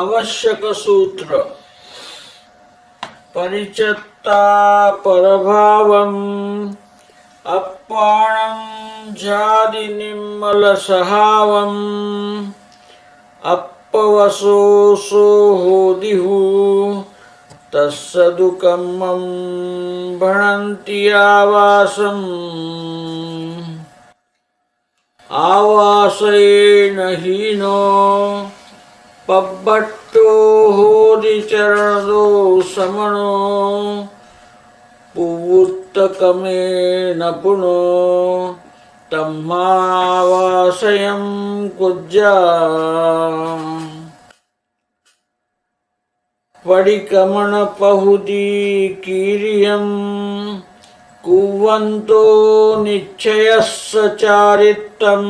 आवश्यक सूत्र परिचत्ता परभावम् अप्पाणं जादि निम्मल सहावम् अपवसोसो होदिहु तस्सदुकम्मं भणन्ति आवासम् आवासेन हीनो पब्बट्टो होदिचरणदो समनो पुवुत्तकमेन पुनो तम्मावासयं कुज्जा पडिकमण पहुदी कीरियं कुवन्तो निश्चयस्य चारित्रं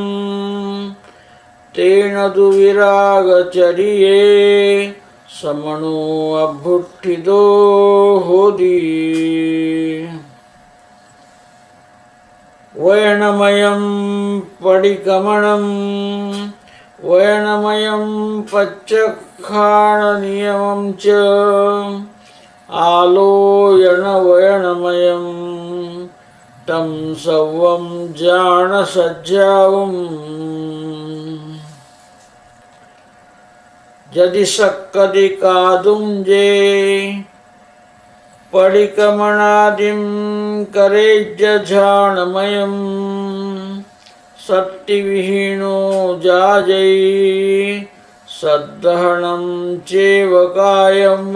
तेन दुविरागचर्ये समनो अभुट्ठिदो होदी वयनमयं पडिकमणं वयनमयं पच्चखाणनियमं च आलोयनवयनमयं तं सव्वं जाणसज्जावम् यदि सक्कदि कादुंजे पडिकमणादिं करेज्जझाणमयं सत्तिविहीनो जाजै सद्दहनं चेव कायं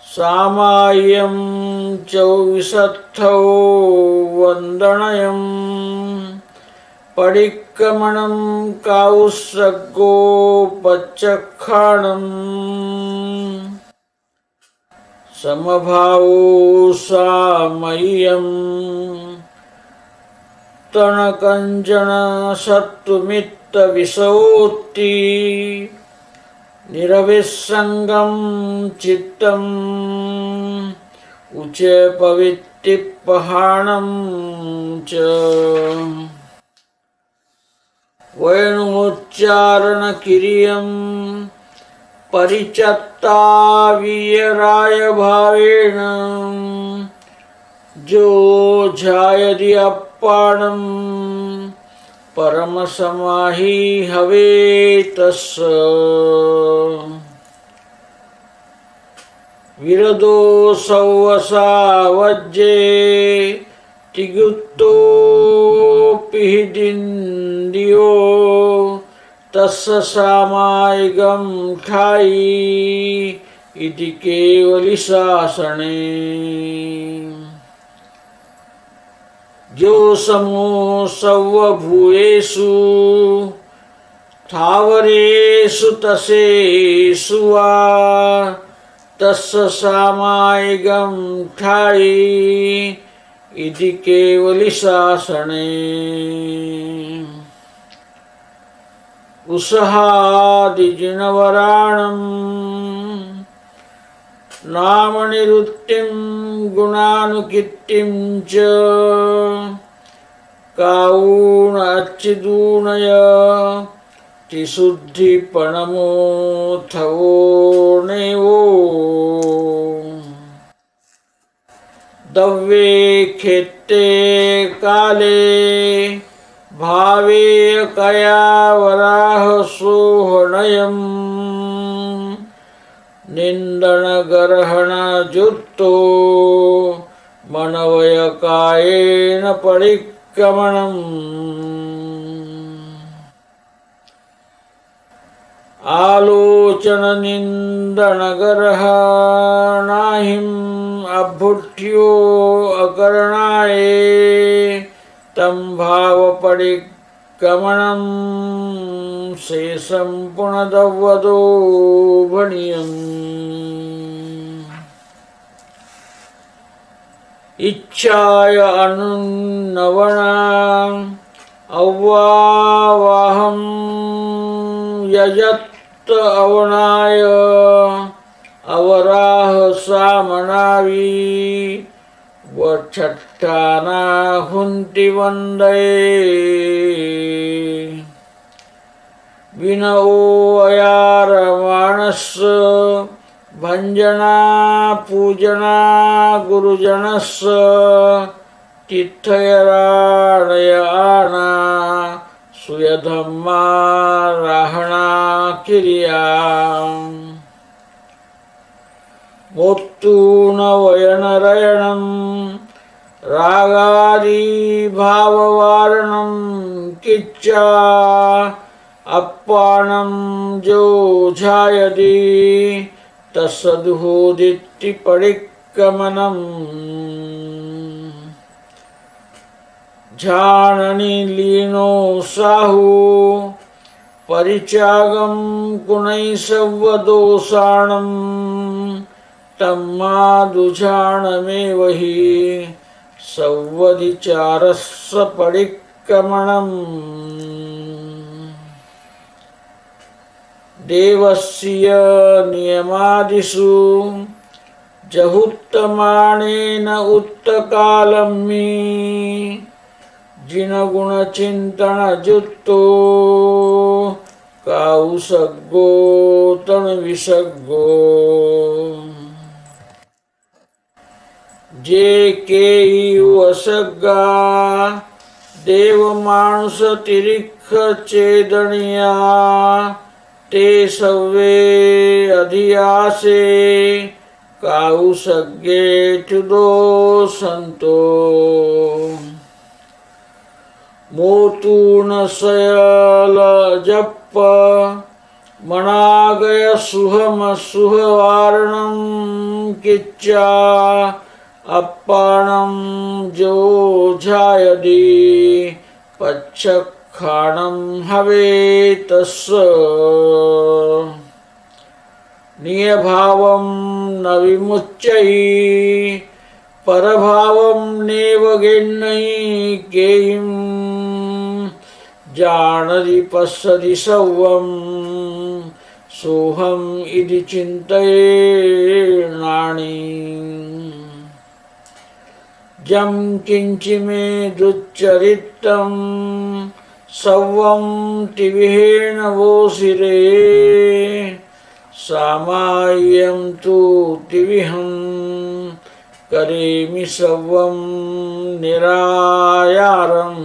सामाय्यं चौविसत्थौ वन्दनयं पडिक्कमणं काउस्सग्गो पच्चखाणं समभावो सामय्यं तणकञ्चन सत्तुमित्तविसौत्ति निरविस्सङ्गं चित्तम् उचे पवित्तिपहाणं च वैणुच्चारणकिरियं परिचत्ता वीयराय भावेन जो झायदि अप्पाणं परमसमाहि हवे तस्स विरदो सौवसावज्जे तिगुत्तोऽपिहिदिन्दियो तस्य सामायिकं ठायि इति केवलिशासने जो समो सव्वभूयेषु स्थावरेषु तसेषु वा तस्य सामायिकं ठायि इति केवलिशासने उसहादिजिनवराणं नामनिरुक्तिं गुणानुकीर्तिं च काऊणच्चिदूणय तिशुद्धिपणमोऽथवो नेवो दव्ये खेत्ते काले भावे कया वराह सोहनयं निन्दनगर्हणजुक्तो मनवयकायेन पडिक्कमणम् आलोचननिन्दनगर्हणाहिम् अभुट्ठ्यो अकरणाये तं भावपडिक्कमणं शेषं पुनदवदो भणियम् इच्छाय अनुन्नवना अव्वावाहं यजत्त अवनाय अवराह सामनावी वक्षट्टाना हुन्ति वन्दे विनवोऽयारमाणस्य भञ्जना पूजना गुरुजनस्य तीर्थयराणयाना सुयधम्मा राहणा किरिया मोत्तूनवयनरयणं रागादि भाववारणं किच्चा अप्पाणं जो झायति तत्सदुहोदिति परिक्रमणम् झाननि लीनो साहु परित्यागं गुणैः तम्मादुझाणमेव हि सव्वदिचारस्य परिक्रमणम् देवस्य नियमादिषु जहुत्तमानेन उत्तकालम्मि जिनगुणचिन्तनयुक्तो काउसग्गो तणविसग्गो जे केयुवसग्गा देवमानुषतिरिक्ख चेदनिया ते सव्वे अधियासे काउसग्गे चुदो संतो मोतूनशयल जप्प मनागय सुहम सुहवारणं किच्चा अप्पाणं जो झायदि पच्छक्षाणं हवे तस्य नियभावं न विमुच्यैः परभावं नेव गेन्नैः केयं जानति पश्यति सर्वं सोऽहम् इति चिन्तयेणानि जं किञ्चिमे दुच्चरितं सर्वं तिविहेण वोसिरे सामाय्यं तु तिविहं करेमि सर्वं निरायारम्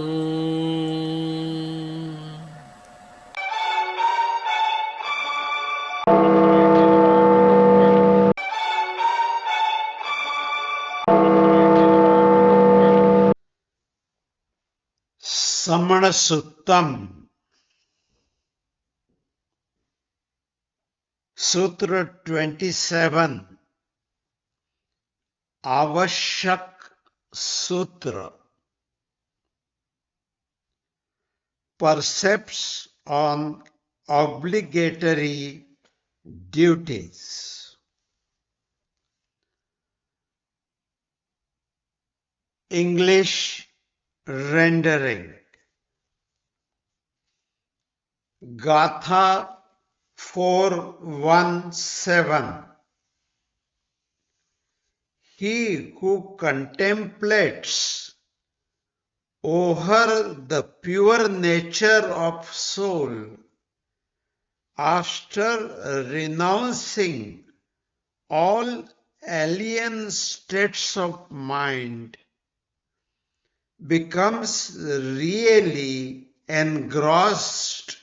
Samana Suttam, Sutra 27, Avashyak Sutra, Percepts on obligatory duties. English rendering. Gatha 417. He who contemplates over the pure nature of soul after renouncing all alien states of mind becomes really engrossed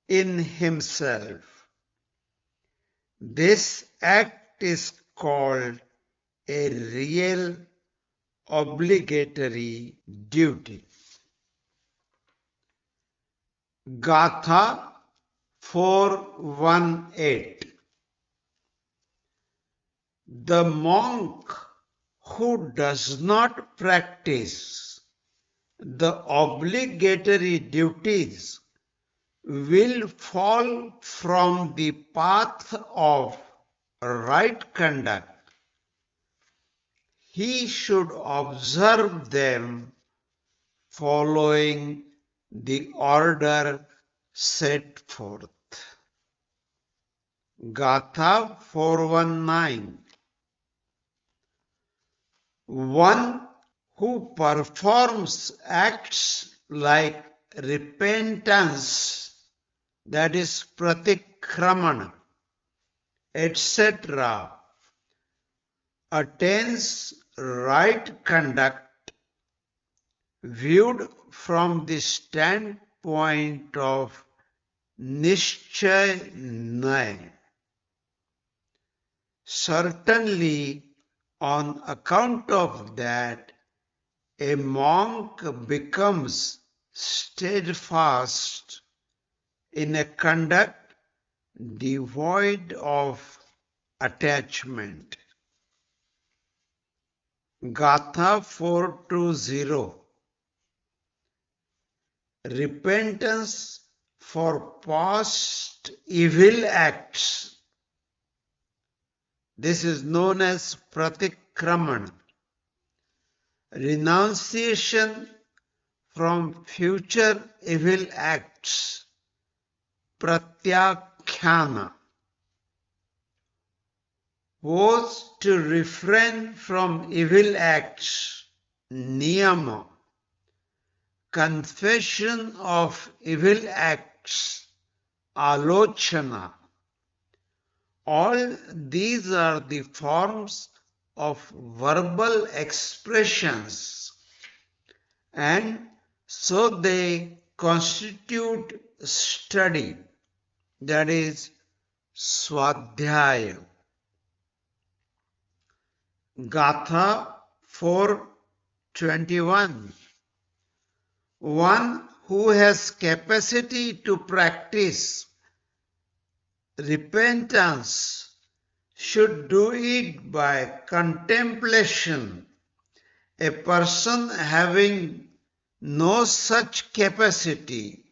in himself. This act is called a real obligatory duty. Gatha 418. The monk who does not practice the obligatory duties will fall from the path of right conduct. He should observe them following the order set forth. Gatha 419. One who performs acts like repentance, that is pratikramana, etc., attains right conduct viewed from the standpoint of Nishchay Nai. Certainly, on account of that, a monk becomes steadfast in a conduct devoid of attachment. Gatha 420. Repentance for past evil acts. This is known as pratikramana. Renunciation from future evil acts. Pratyakhyana. Vows to refrain from evil acts. Niyama. Confession of evil acts. Alochana. All these are the forms of verbal expressions, and so they constitute study, that is Swadhyaya. Gatha 421. One who has capacity to practice repentance should do it by contemplation. A person having no such capacity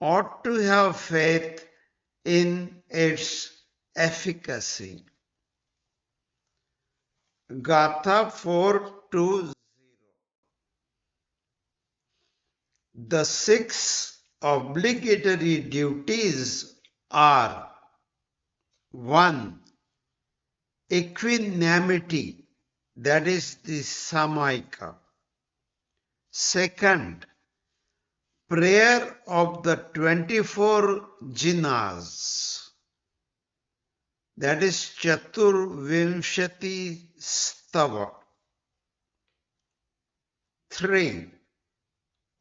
ought to have faith in its efficacy. Gatha 420. The 6 obligatory duties are: 1. Equanimity, that is the Samayika. 2. Prayer of the 24 jinas, that is Chaturvimshati Stava. 3.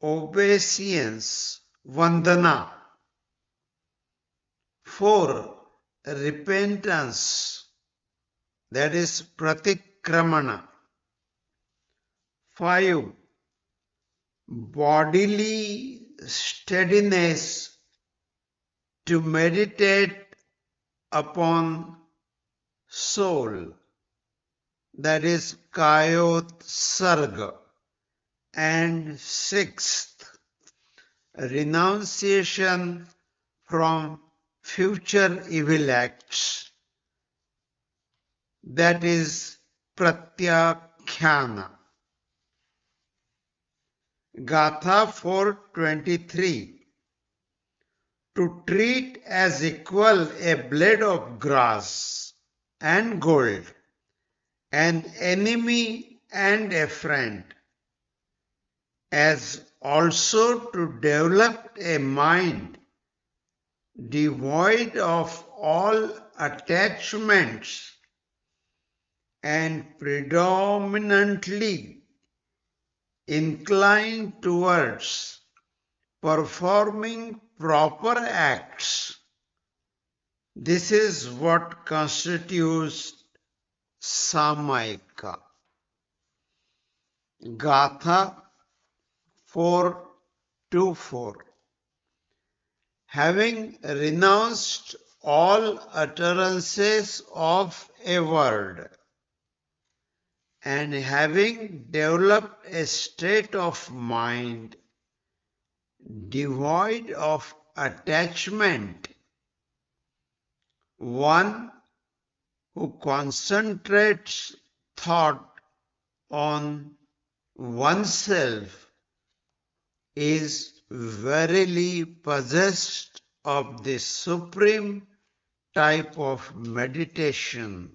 Obeisance, Vandana. 4. Repentance, that is Pratikramana. 5. Bodily steadiness to meditate upon soul, that is Kayotsarga. And 6th, renunciation from future evil acts, that is Pratyakhyana. Gatha 423. To treat as equal a blade of grass and gold, an enemy and a friend, as also to develop a mind devoid of all attachments and predominantly inclined towards performing proper acts. This is what constitutes Samayika. Gatha 424. Having renounced all utterances of a word, and having developed a state of mind devoid of attachment, one who concentrates thought on oneself is verily possessed of the supreme type of meditation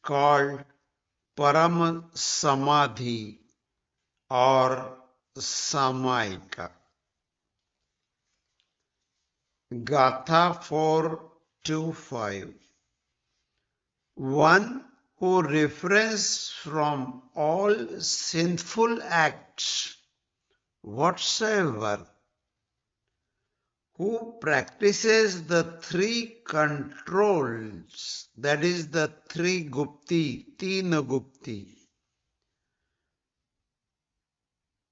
called Parama Samadhi or Samayika. Gatha 4:2-5. One who refrains from all sinful acts whatsoever, who practices the three controls, that is the three gupti, teen gupti,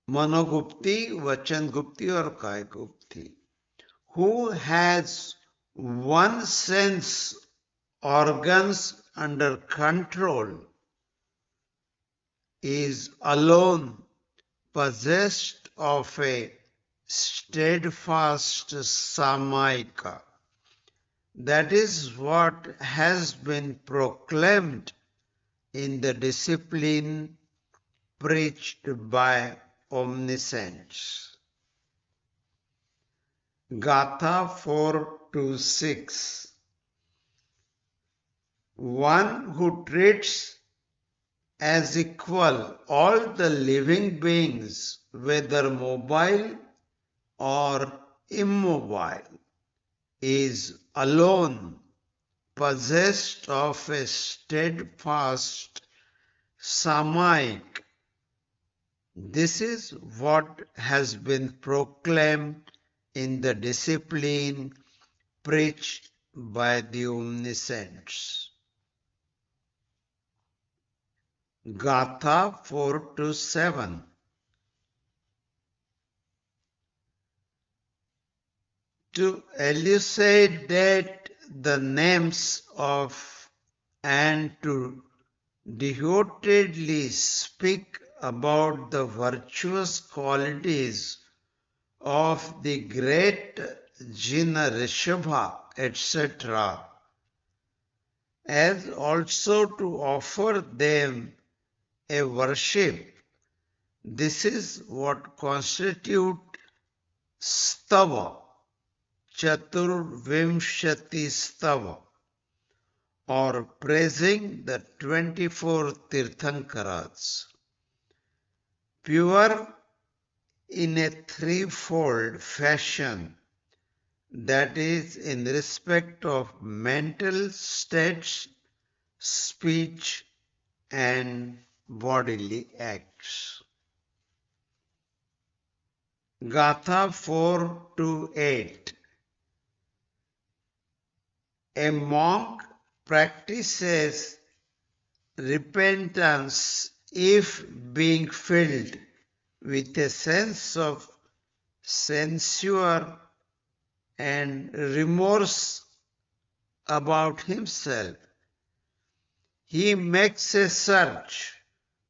Manogupti, Vachan Gupti or Kai Gupti, who has one sense organs under control, is alone possessed of a steadfast samayika. That is what has been proclaimed in the discipline preached by omniscience. Gatha 4:6. One who treats as equal all the living beings, whether mobile or immobile, is alone possessed of a steadfast samayik. This is what has been proclaimed in the discipline preached by the omniscience. Gatha 4:7. To elucidate the names of and to devotedly speak about the virtuous qualities of the great Jina Rishabha, etc., as also to offer them a worship. This is what constitutes stava, Chaturvimshati stava, or praising the 24 Tirthankaras. Pure in a threefold fashion, that is, in respect of mental states, speech, and bodily acts. Gatha 4:8. A monk practices repentance if being filled with a sense of censure and remorse about himself. He makes a search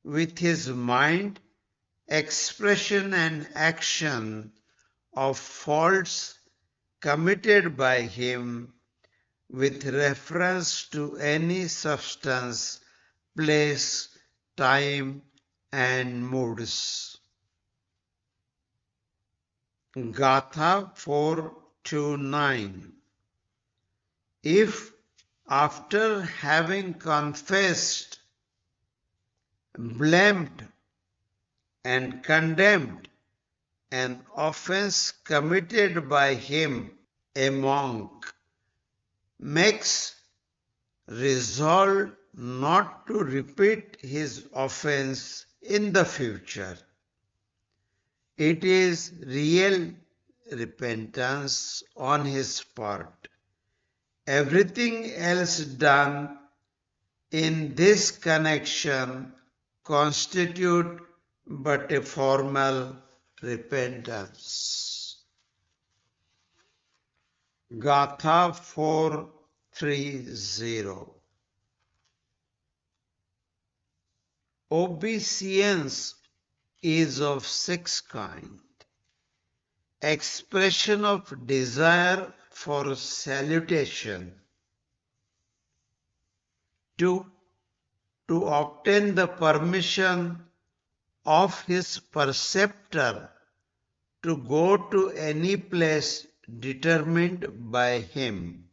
with his mind, expression, and action of faults committed by him with reference to any substance, place, time, and moods. Gatha 4:9. If after having confessed, blamed, and condemned an offense committed by him, a monk makes resolve not to repeat his offense in the future, it is real repentance on his part. Everything else done in this connection constitute but a formal repentance. Gatha 4:30. Obeisance is of six kinds. Expression of desire for salutation. 2. To obtain the permission of his preceptor to go to any place determined by him.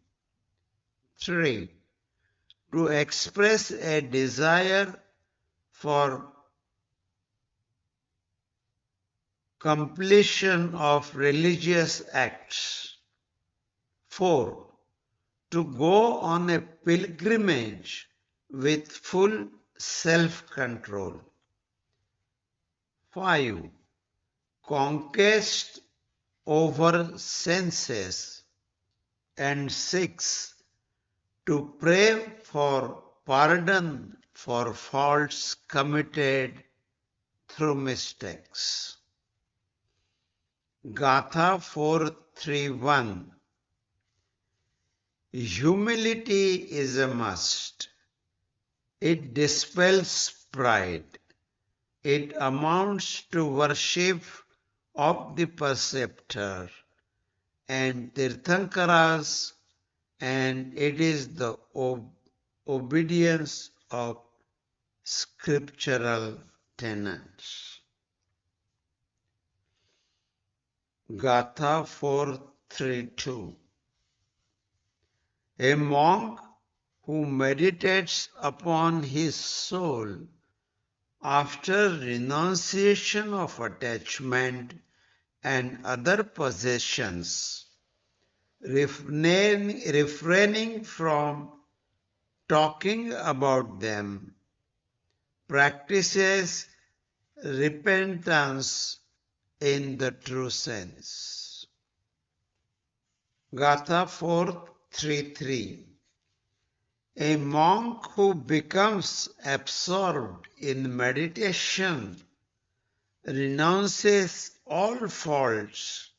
3. To express a desire for completion of religious acts. 4. To go on a pilgrimage with full self-control. 5. Conquest over senses. And 6. To pray for pardon for faults committed through mistakes. Gatha 431. Humility is a must. It dispels pride. It amounts to worship of the preceptor and Tirthankaras, and it is the obedience of scriptural tenets. Gatha 432. A monk who meditates upon his soul after renunciation of attachment and other possessions, refraining from talking about them, practices repentance in the true sense. Gatha 433. A monk who becomes absorbed in meditation renounces all faults.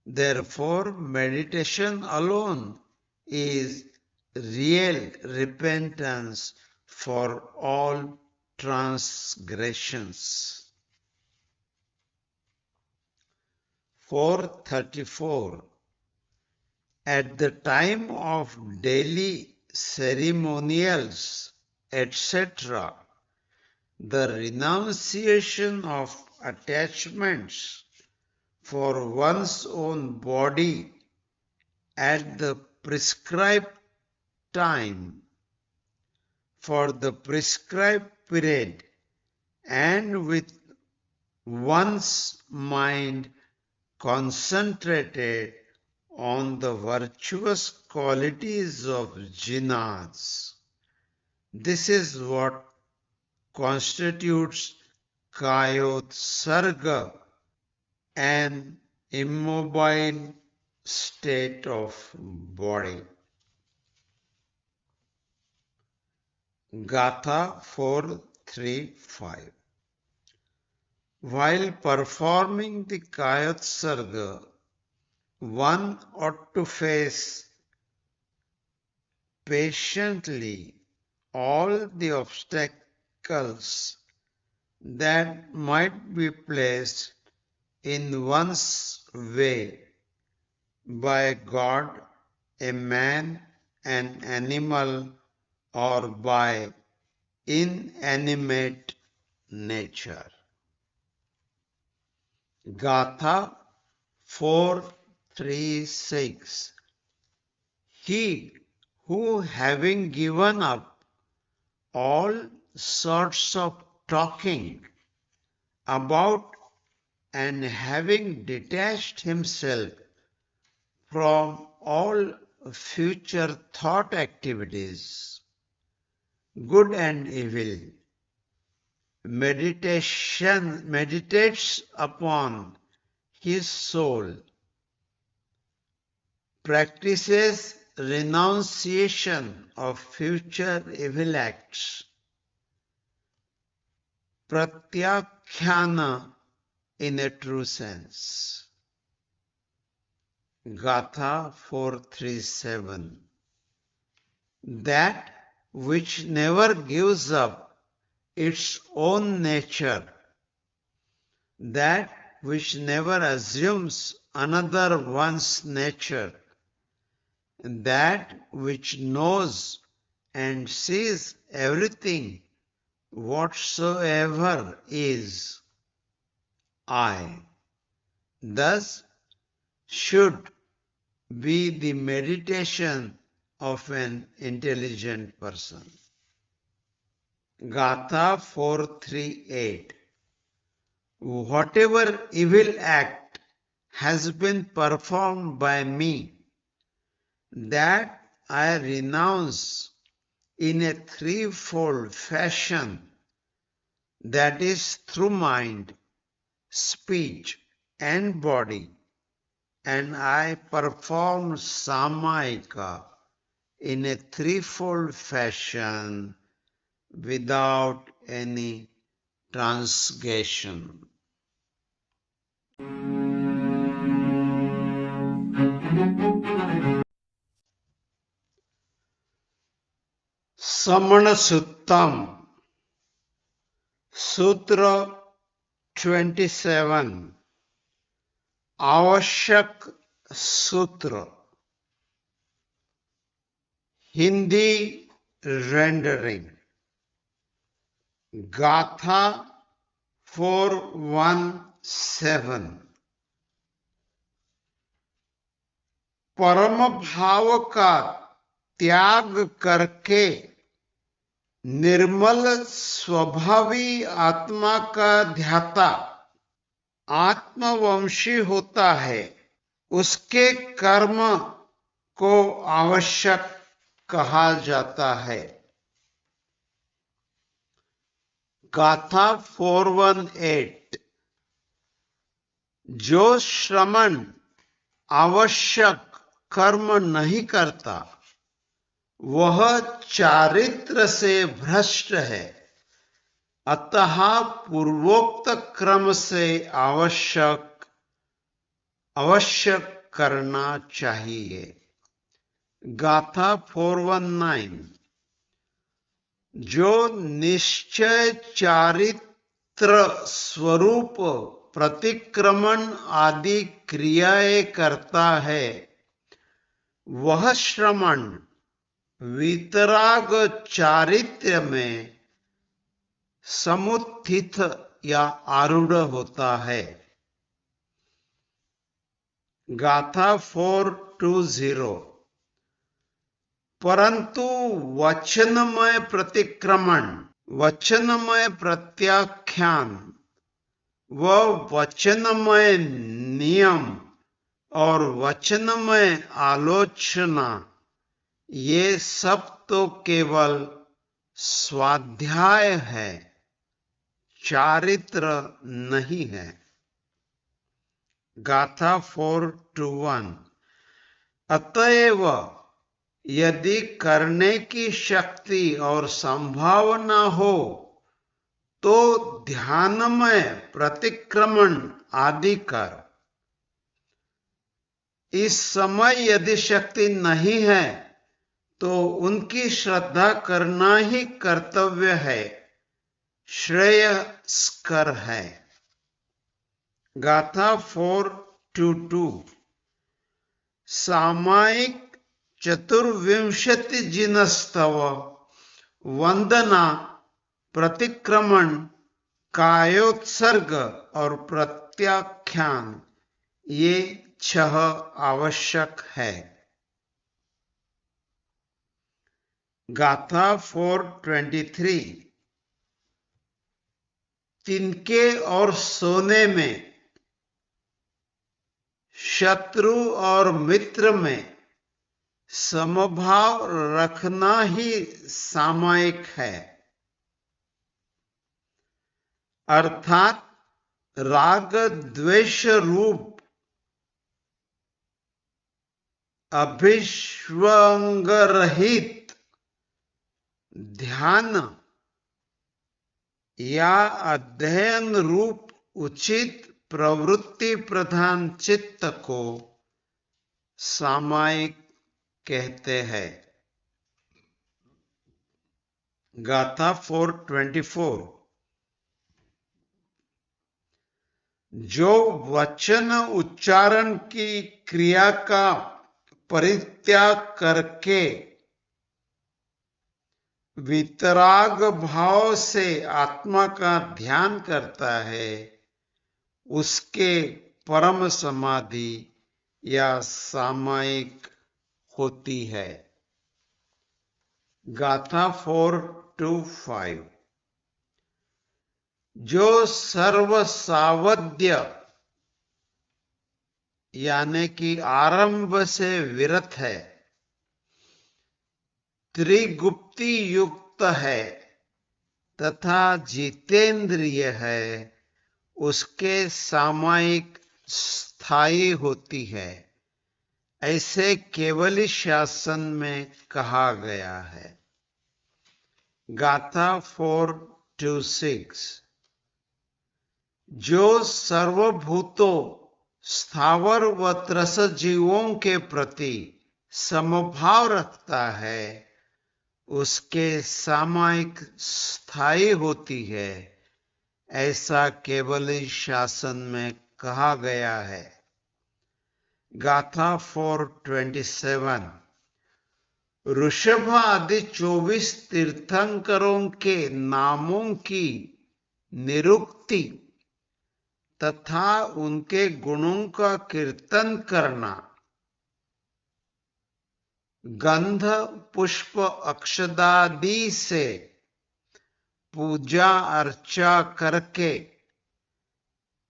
Therefore, meditation alone is real repentance for all transgressions. 434. At the time of daily ceremonials, etc., the renunciation of attachments for one's own body at the prescribed time, for the prescribed period, and with one's mind concentrated on the virtuous qualities of jnanas. This is what constitutes kayotsarga, an immobile state of body. Gatha 435. While performing the kayotsarga, one ought to face patiently all the obstacles that might be placed in one's way by God, a man, an animal, or by inanimate nature. Gatha 436. He who, having given up all sorts of talking about and having detached himself from all future thought activities, good and evil, meditates upon his soul, practices renunciation of future evil acts, pratyakhyana in a true sense. Gatha 437. That which never gives up its own nature, that which never assumes another one's nature, that which knows and sees everything whatsoever is I. Thus should be the meditation of an intelligent person. Gatha 438. Whatever evil act has been performed by me, that I renounce in a threefold fashion, that is through mind, speech and body, and I perform Samayika in a threefold fashion without any transgression. Samana Suttam, Sutra 27, Avashyak Sutra, Hindi rendering, Gatha 417. परम भाव का त्याग करके निर्मल स्वभावी आत्मा का ध्याता आत्मवंशी होता है। उसके कर्म को आवश्यक कहा जाता है। गाथा 418। जो श्रमण आवश्यक कर्म नहीं करता वह चारित्र से भ्रष्ट है, अतः पूर्वोक्त क्रम से अवश्य करना चाहिए। गाथा 419। जो निश्चय चारित्र स्वरूप प्रतिक्रमण आदि क्रियाएं करता है वह श्रमण वितराग चारित्र में समुत्थित या आरूढ़ होता है। गाथा 420। परंतु वचनमय प्रतिक्रमण, वचनमय प्रत्याख्यान व वचनमय नियम और वचनमय आलोचना ये सब तो केवल स्वाध्याय है, चारित्र नहीं है। गाथा 421। अतएव यदि करने की शक्ति और संभावना हो तो ध्यानमय प्रतिक्रमण आदि कर। इस समय यदि शक्ति नहीं है तो उनकी श्रद्धा करना ही कर्तव्य है, श्रेयस्कर है। गाथा 422। सामायिक चतुर्विंशति जिनस्तव वंदना प्रतिक्रमण कायोत्सर्ग और प्रत्याख्यान ये 6 आवश्यक है। गाथा 423। तिनके और सोने में, शत्रु और मित्र में समभाव रखना ही सामायिक है, अर्थात राग द्वेष रूप अभिष्वंगरहित ध्यान या अध्ययन रूप उचित प्रवृत्ति प्रधान चित्त को सामायिक कहते हैं। गाथा 424। जो वचन उच्चारण की क्रिया का परित्याग करके वितराग भाव से आत्मा का ध्यान करता है उसके परम समाधि या सामायिक होती है। गाथा 425। जो सर्वसावध्य यानी कि आरंभ से विरत है त्रिगुप्ती युक्त है तथा जितेंद्रिय है, उसके सामायिक स्थायी होती है, ऐसे केवली शासन में कहा गया है। गाथा 4-6। जो सर्वभूतों, स्थावर व त्रस जीवों के प्रति समभाव रखता है, उसके सामायिक स्थायी होती है, ऐसा केवली शासन में कहा गया है। गाथा 4:27। ऋषभ आदि 24 तीर्थंकरों के नामों की निरुक्ति तथा उनके गुणों का कीर्तन करना, गंध पुष्प अक्षदादि से पूजा अर्चा करके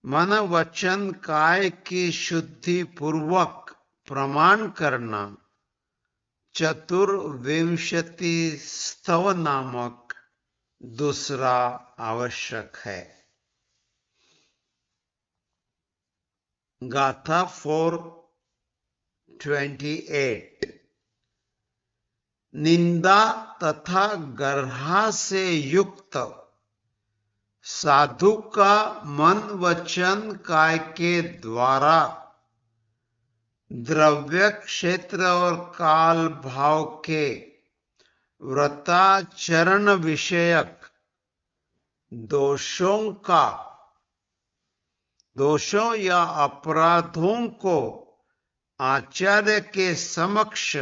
मन वचन काय की शुद्धि पूर्वक प्रमाण करना, चतुर्विंशति स्तव नामक दूसरा आवश्यक है। गाथा 4:28। निंदा तथा गर्हा से युक्त साधु का मन वचन काय के द्वारा द्रव्य क्षेत्र और काल भाव के व्रताचरण विषयक दोषों या अपराधों को आचार्य के समक्ष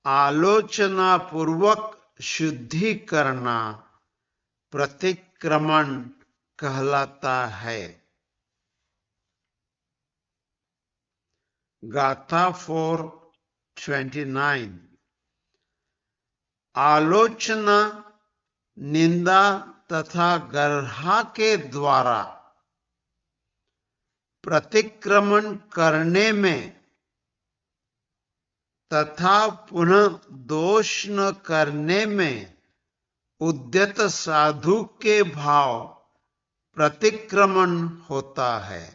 आलोचना पूर्वक शुद्धि करना प्रतिक्रमण कहलाता है। गाथा 4:29। आलोचना, निंदा तथा गर्हा के द्वारा प्रतिक्रमण करने में तथा पुनः दोष न करने में उद्यत साधु के भाव प्रतिक्रमण होता है।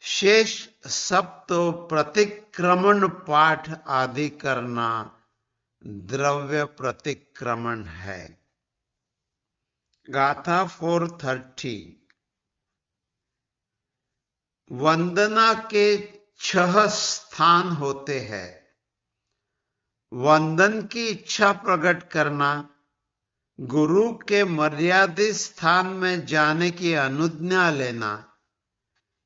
शेष सब तो प्रतिक्रमण पाठ आदि करना द्रव्य प्रतिक्रमण है। गाथा 4:30। वंदना के 6 स्थान होते हैं। वंदन की इच्छा प्रकट करना, गुरु के मर्यादित स्थान में जाने की अनुज्ञा लेना,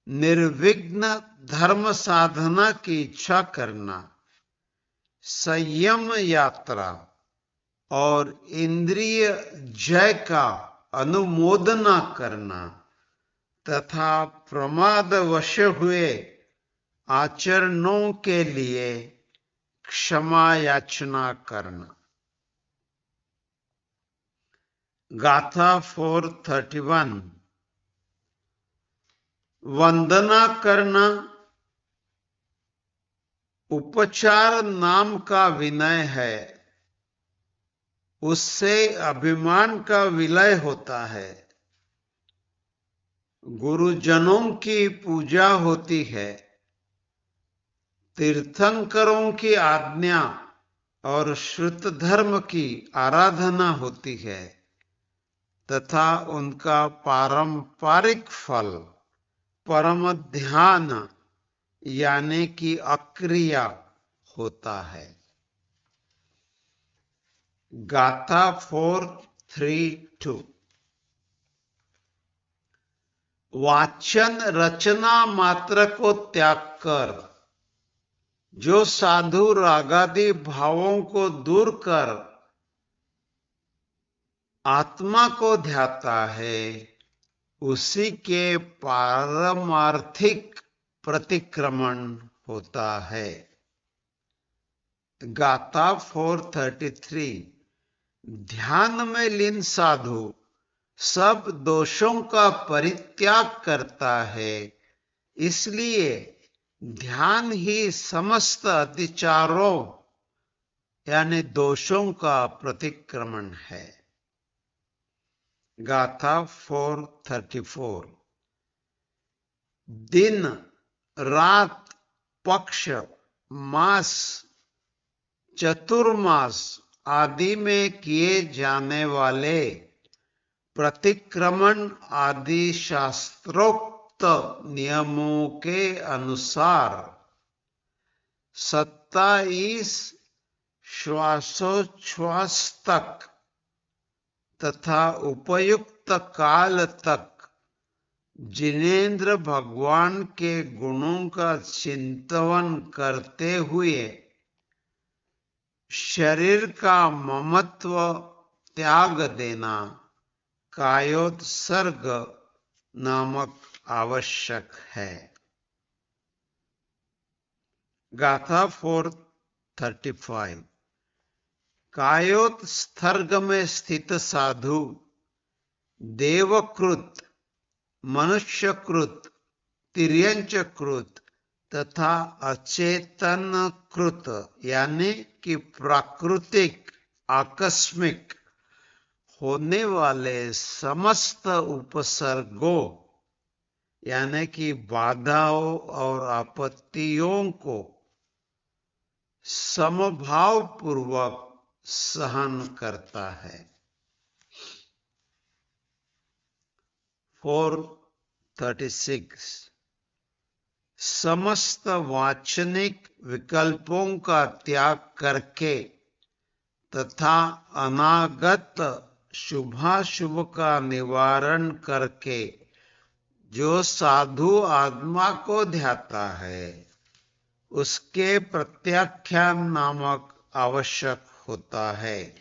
निर्विघ्न धर्म साधना की इच्छा करना, संयम यात्रा और इंद्रिय जय का अनुमोदना करना तथा प्रमादवश हुए आचरणों के लिए क्षमा याचना करना। गाथा 4:31। वंदना करना, उपचार नाम का विनय है, उससे अभिमान का विलय होता है। गुरुजनों की पूजा होती है, तीर्थंकरों की आज्ञा और श्रुत धर्म की आराधना होती है तथा उनका पारंपरिक फल परम ध्यान यानी कि अक्रिया होता है। गाथा 4:32। वाचन रचना मात्र को त्याग कर जो साधु रागादि भावों को दूर कर आत्मा को ध्याता है, उसी के पारमार्थिक प्रतिक्रमण होता है। गाथा 4:33। ध्यान में लीन साधु सब दोषों का परित्याग करता है, इसलिए ध्यान ही समस्त अतिचारों यानी दोषों का प्रतिक्रमण है। गाथा 434। दिन रात पक्ष मास चतुर्मास आदि में किए जाने वाले प्रतिक्रमण आदि शास्त्रोक्त नियमों के अनुसार 27 श्वासोच्छ्वास तक तथा उपयुक्त काल तक जिनेन्द्र भगवान के गुणों का चिंतन करते हुए शरीर का ममत्व त्याग देना कायोत्सर्ग नामक आवश्यक है। गाथा 435। कायोत्सर्ग में स्थित साधु देवकृत मनुष्यकृत तिर्यंचकृत तथा अचेतन कृत यानी कि प्राकृतिक आकस्मिक होने वाले समस्त उपसर्गों यानी कि बाधाओं और आपत्तियों को समभाव पूर्वक सहन करता है। 436। समस्त वाचनिक विकल्पों का त्याग करके तथा अनागत शुभाशुभ का निवारण करके जो साधु आत्मा को ध्याता है उसके प्रत्याख्यान नामक आवश्यक होता है।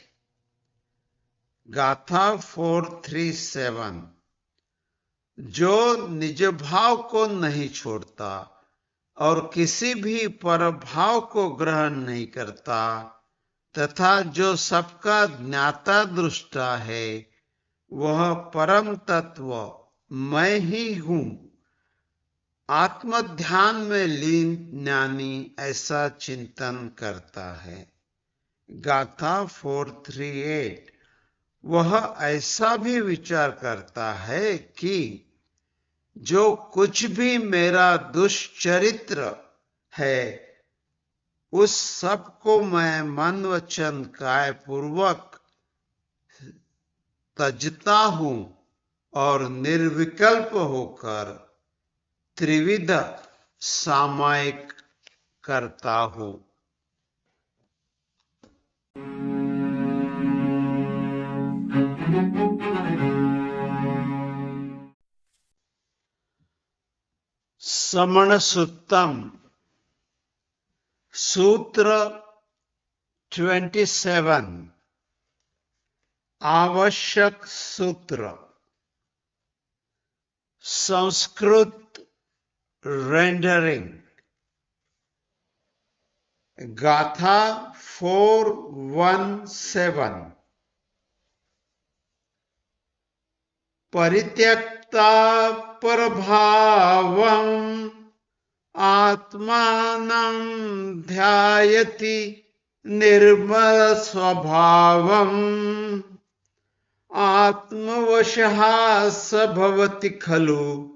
गाथा 437। जो निज भाव को नहीं छोड़ता और किसी भी पर भाव को ग्रहण नहीं करता तथा जो सबका ज्ञाता दृष्टा है वह परम तत्व मैं ही हूं आत्म ध्यान में लीन ज्ञानी ऐसा चिंतन करता है। गाथा 438। वह ऐसा भी विचार करता है कि जो कुछ भी मेरा दुष्चरित्र है उस सब को मैं मन वचन काय पूर्वक तजता हूं और निर्विकल्प होकर त्रिविध सामायिक करता हूं। समण सुत्तम सूत्र 27। आवश्यक सूत्र। संस्कृत रेंडरिंग। गाथा 417। परित्यक्ता परभावम् आत्मानं ध्यायति निर्मल स्वभावम् आत्मवशः स भवति खलु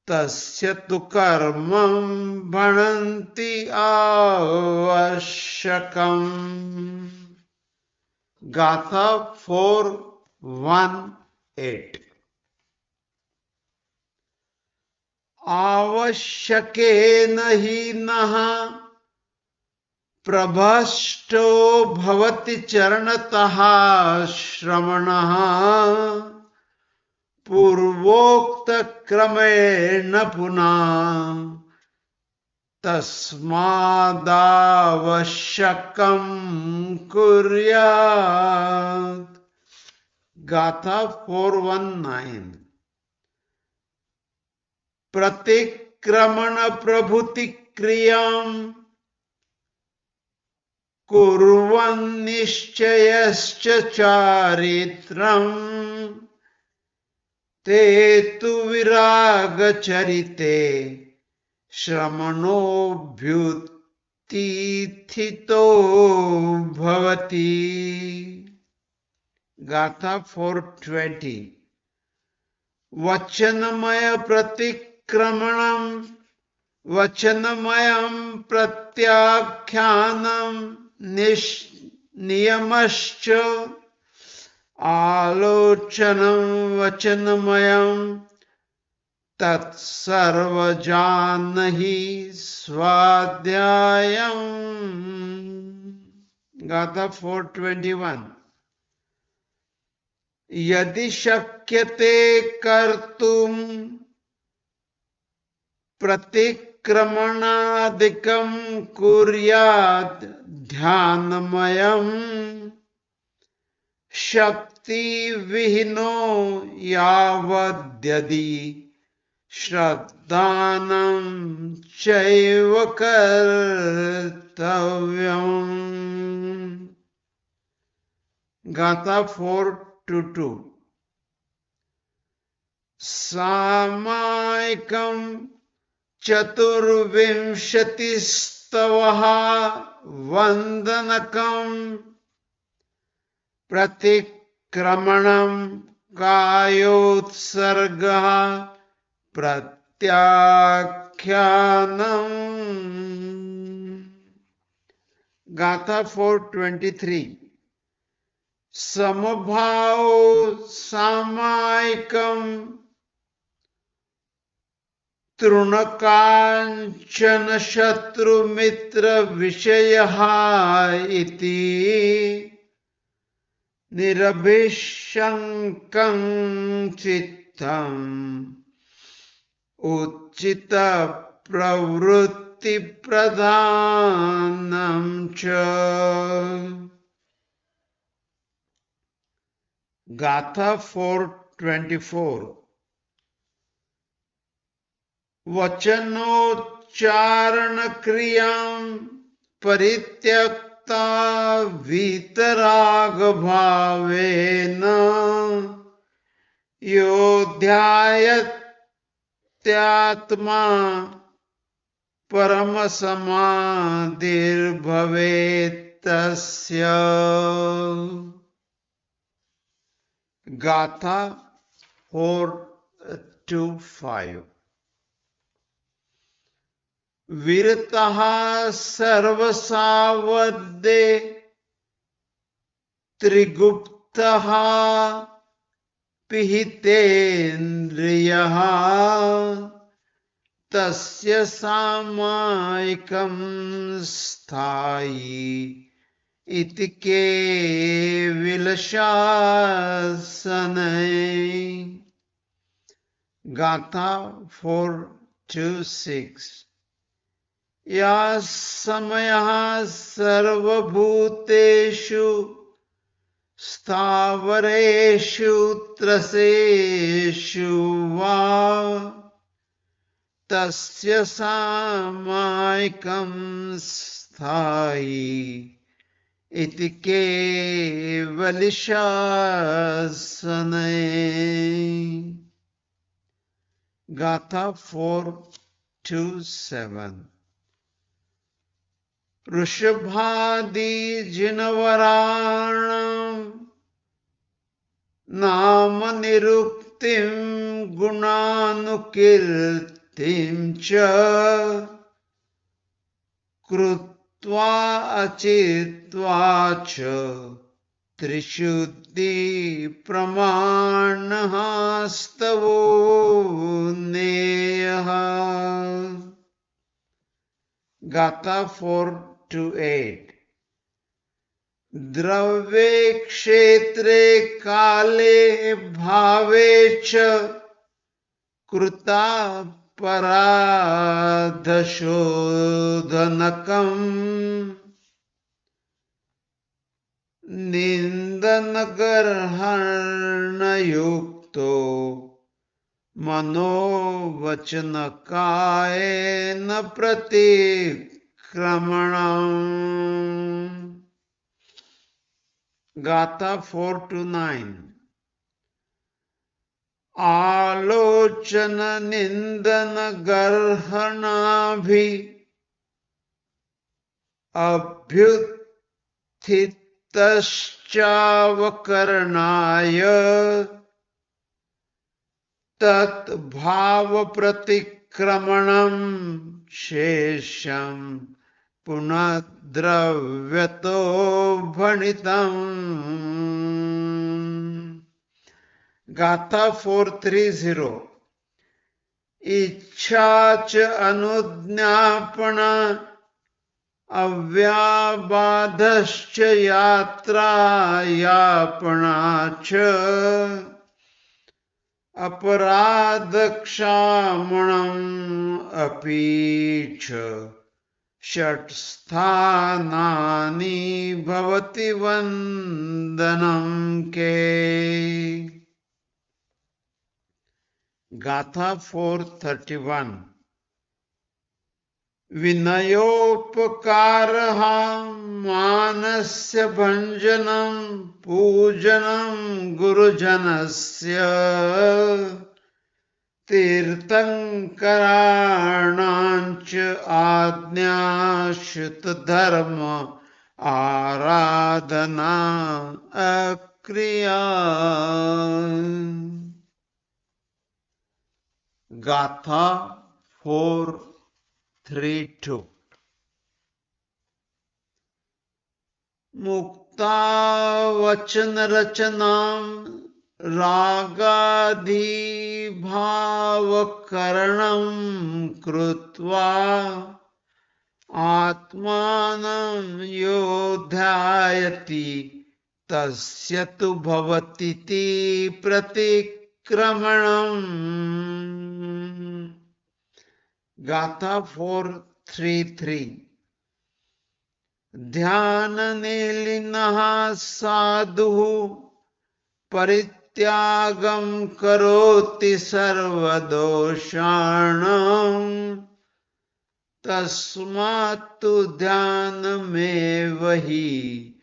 तस्य तु कर्मं भणन्ति आवश्यकम्। गाथा 418। आवश्यकेन हि नः प्रभष्टो भवति चरणतः श्रमणः पूर्वोक्त क्रमेण पुनः तस्मादावश्यकं कुर्यात्। गाथा 419। प्रतिक्रमण प्रभुति क्रियां कुर्वन् निश्चयश्च चारित्रम् ते तु विराग चरिते श्रमणोऽभ्युत्थिताः तिथितो भवति. गाथा 420. वचनमय प्रतिक्रमणं वचनमयं प्रत्याख्यानं नियमश्च आलोचनं वचनमयं तत्सर्वजानहि स्वाध्यायम्. गाथा 421. यदि शक्यते कर्तुं प्रतिक्रमणादिकं कुर्यात् ध्यानमयम् शक्तिविहीनो यावद्यदि श्रद्धानं चैव कर्तव्यम्. गाथा 422. सामायिकं चतुर्विंशतिस्तवः वन्दनकं प्रतिक्रमणं कायोत्सर्गः प्रत्याख्यानम्. गाथा 423. समभावो सामायिकं तृणकाञ्चन शत्रुमित्र विषयः इति निरभिशङ्कं चित्तम् उचित प्रवृत्ति प्रधानं च. गाथा 424. वचनोच्चारण क्रियां परित्यक्ता वीतराग भावेन यो ध्यायत्यात्मा परम समाधिर्भवेत् तस्य. गाथा 425. विरतः सर्वसावद्दे त्रिगुप्तः पिहितेन्द्रियः तस्य सामायिकं स्थायी इति केवलशासने. गाथा 426. या समयः सर्वभूतेषु स्थावरेषु त्रसेषु वा तस्य सामायिकं स्थायी इति केवलशासने. गाथा 427. ऋषभादि जिनवराणां नाम निरुक्तिं गुणानुकीर्तिं च कृत्वा अचित्वा च त्रिशुद्धि प्रमाणः स्तवो नेयः. गाथा 428. द्रव्ये क्षेत्रे काले भावे च कृता पराधशोधनकम् निन्दनगर्हणयुक्तो मनोवचनकायेन प्रतिक्रमणम्. गाथा 429. आलोचन निंदन गर्हणाभि अभ्युत्थितश्चावकरणाय तद्भावप्रतिक्रमणं शेषं पुनः द्रव्यतो भणितम्। गाथा 430। इच्छा च अनुज्ञापन अव्याबाधश्च यात्रा यापना च अपराधक्षामणम् अपि च षट्स्थानानि भवति वन्दनं के। गाथा 431। विनयोपकारः मानस्य भञ्जनं पूजनं गुरुजनस्य तीर्थङ्कराणाञ्च आज्ञाश्रुतधर्म आराधना अक्रिया। गाथा 432। मुक्तावचन रचनां रागादिभावकरणं कृत्वा आत्मानं यो ध्यायति तस्य तु भवतीति प्रतिक्रमणम्। गाथा 433। ध्याननिलीनः साधुः परित्यागं करोति सर्वदोषाणाम् तस्मात्तु ध्यानमेव हि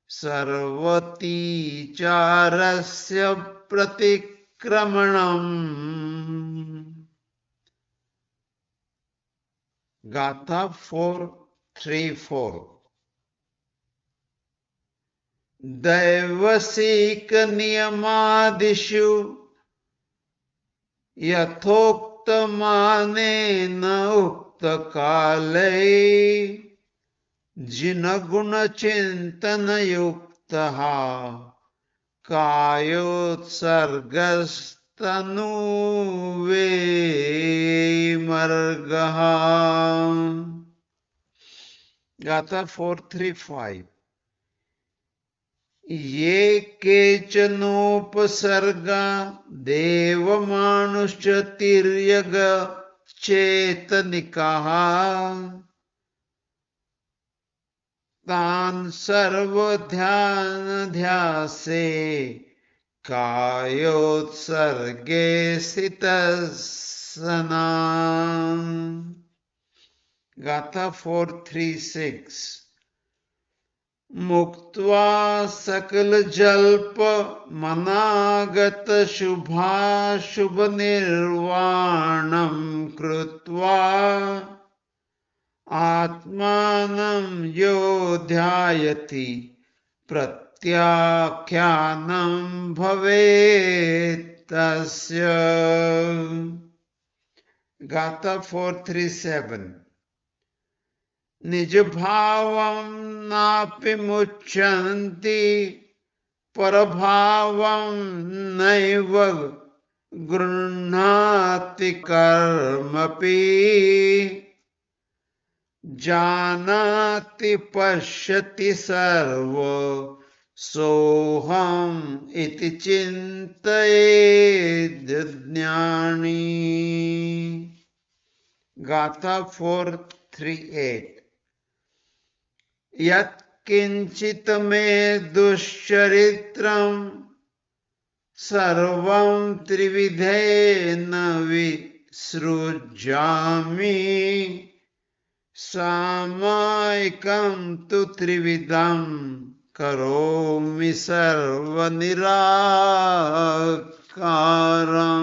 सर्वतीचारस्य प्रतिक्रमणम्। गाथा 434। दैवसिकनियमादिषु यथोक्तमानेन उक्तकाले जिनगुणचिन्तनयुक्तः कायोत्सर्गस्तनुवेमर्गः। गाथा 435। ये केचनोपसर्गा देवमानुषतिर्यग चेतनिकाः तान् सर्वध्यानध्यासे कायोत्सर्गे स्थितस्सनाः। गाथा 436। मुक्त्वा सकलजल्प मनागत शुभाशुभनिर्वाणं कृत्वा आत्मानं यो ध्यायति प्रत्याख्यानं भवेत् तस्य। गाथा 437। निज भावं नापि मुच्यन्ति परभावं नैव गृह्णाति कर्मपि जानाति पश्यति सर्व सोऽहम् इति चिन्तयेद् ज्ञानी। गाथा 438। यत्किञ्चित् मे दुश्चरित्रं सर्वं त्रिविधेन विसृजामि सामायिकं तु त्रिविधं करोमि सर्वनिराकारम्।